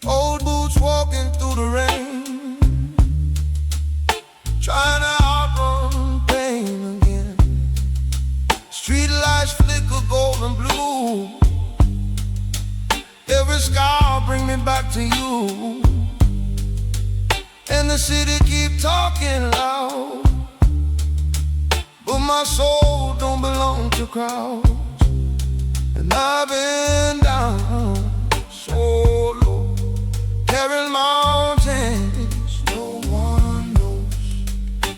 old boots walking through the rain, trying to outrun pain again. Street lights flicker golden blue, every scar bring me back to you. And the city keep talking loud, but my soul don't belong to crowds. And I've been down so low, carrying mountains no one knows.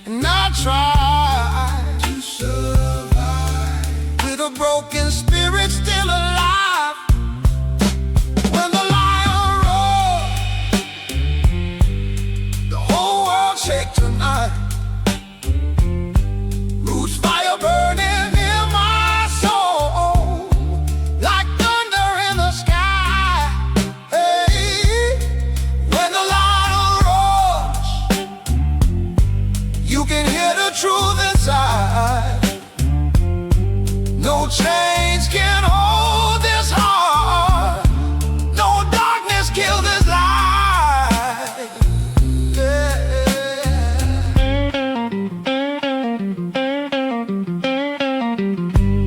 And I try to survive with a broken spirit still alive. When the lion roars, the whole world shake tonight. Roots fire burning in my soul, like thunder in the sky. Hey, when the lion roars, you can hear the truth inside. No chains can hold this heart, no darkness kill this light.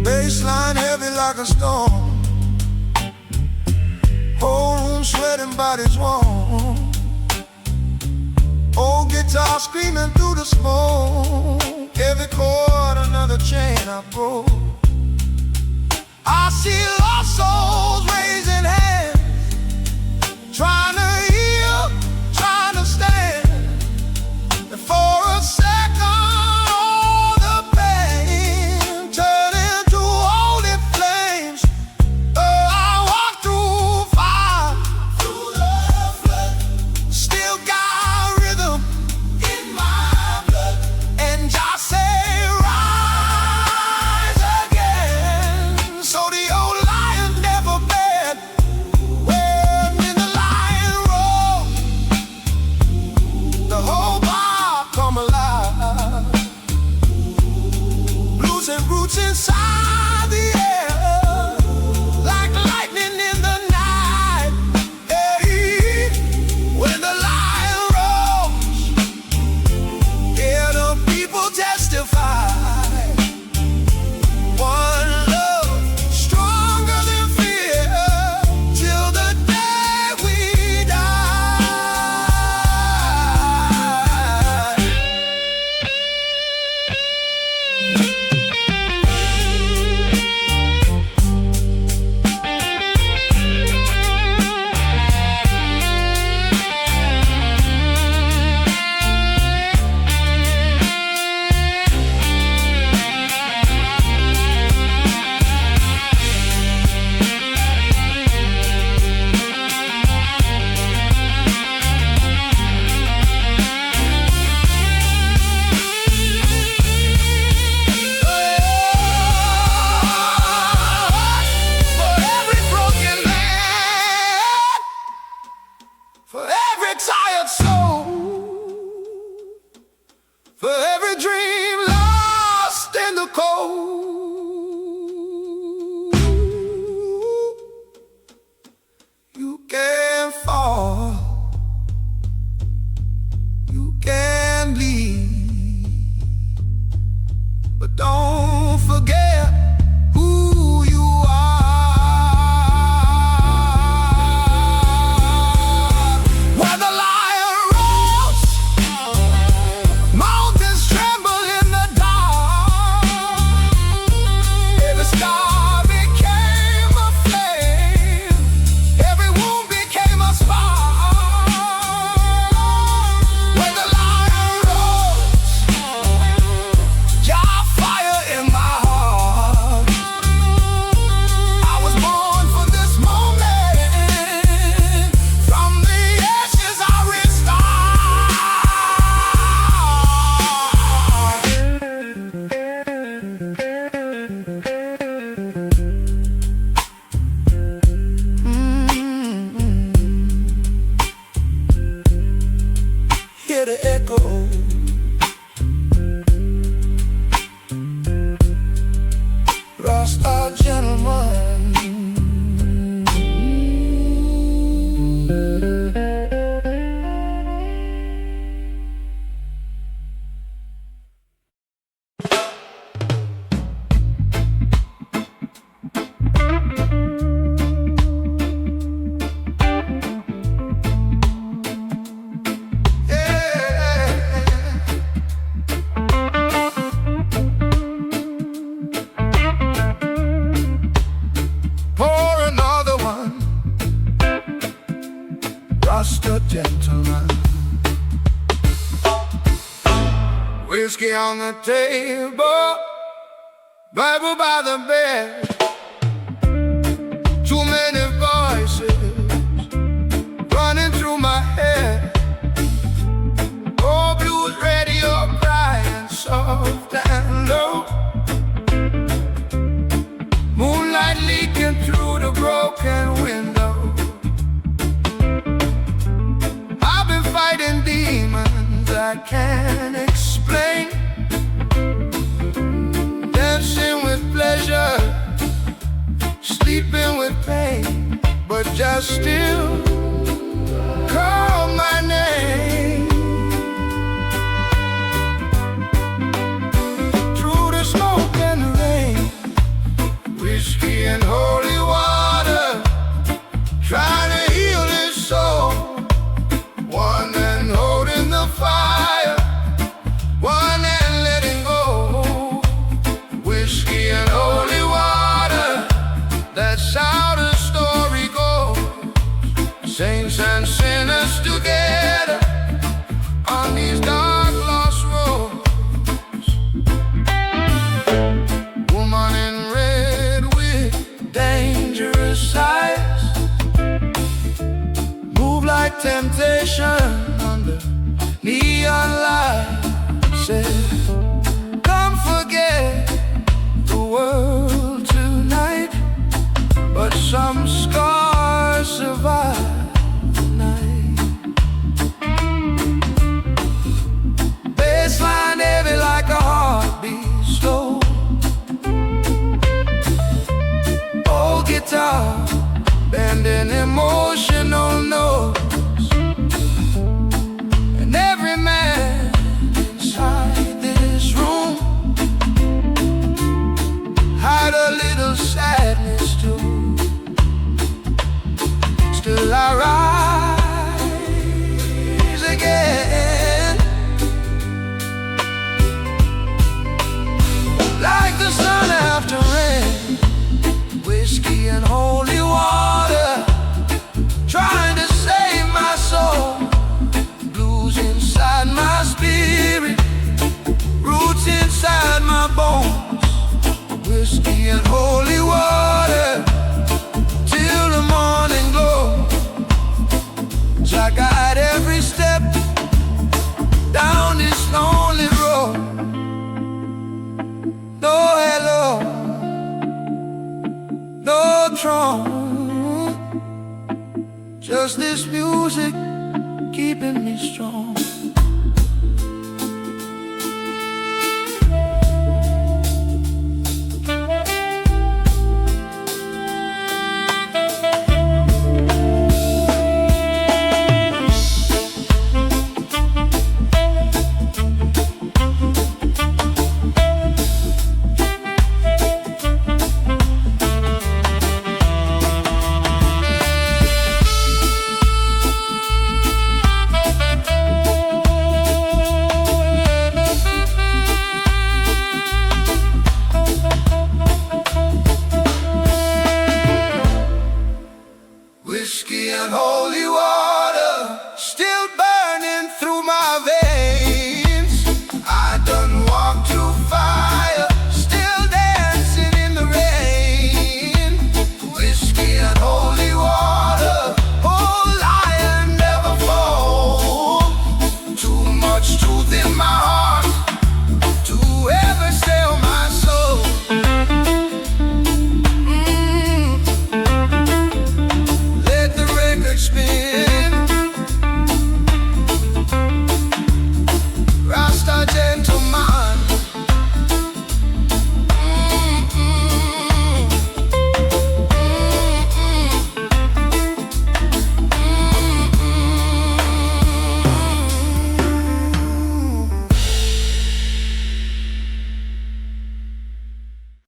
Bassline heavy like a storm, whole room sweating, bodies warm. Old guitar screaming through the smoke, every chord another chain I broke. I see lost souls raising hands, trying to heal, trying to stand. And for a second all the pain turned into holy flames. I walk through fire, through the flood, still got rhythm in my blood. And just say rise again, so the old lion never bled. When the lion roars, the whole bar come alive, losing roots inside the air, like lightning in the night. Hey, when the lion roars, hear the people testify. One love, stronger than fear, till the day we die. For every broken man, for every tired soul, for every dream lost in the cold, you can fall, you can bleed, but don't forget who you are. When the lion roars, mountains tremble in the dark. whiskey on the table, Bible by the bed. Too many voices running through my head. Oh, blues radio crying soft and low. Moonlight leaking through the broken window. I've been fighting demons I can't explain. Dancing with pleasure, sleeping with pain, but just still call my name. Through the smoke and the rain, whiskey and holy water, trying to heal his soul. One and holding the fire, one and letting go. Whiskey and holy water, that's how the story goes. Saints and sinners together on these dark lost roads. Woman in red with dangerous eyes, move like temptation under neon lights. Said, come forget the world tonight, but some scars survive the night. Bassline heavy like a heartbeat slow. Old guitar bending emotional notes. And every man inside this room had a little sadness too. Still I rise again, like the sun after rain. Whiskey and holy water, trying to save my soul. Blues inside my spirit, roots inside my bones. Whiskey and holy water, till the morning glow. I guide every step down this lonely road. No hello, no throne, just this music keeping me strong.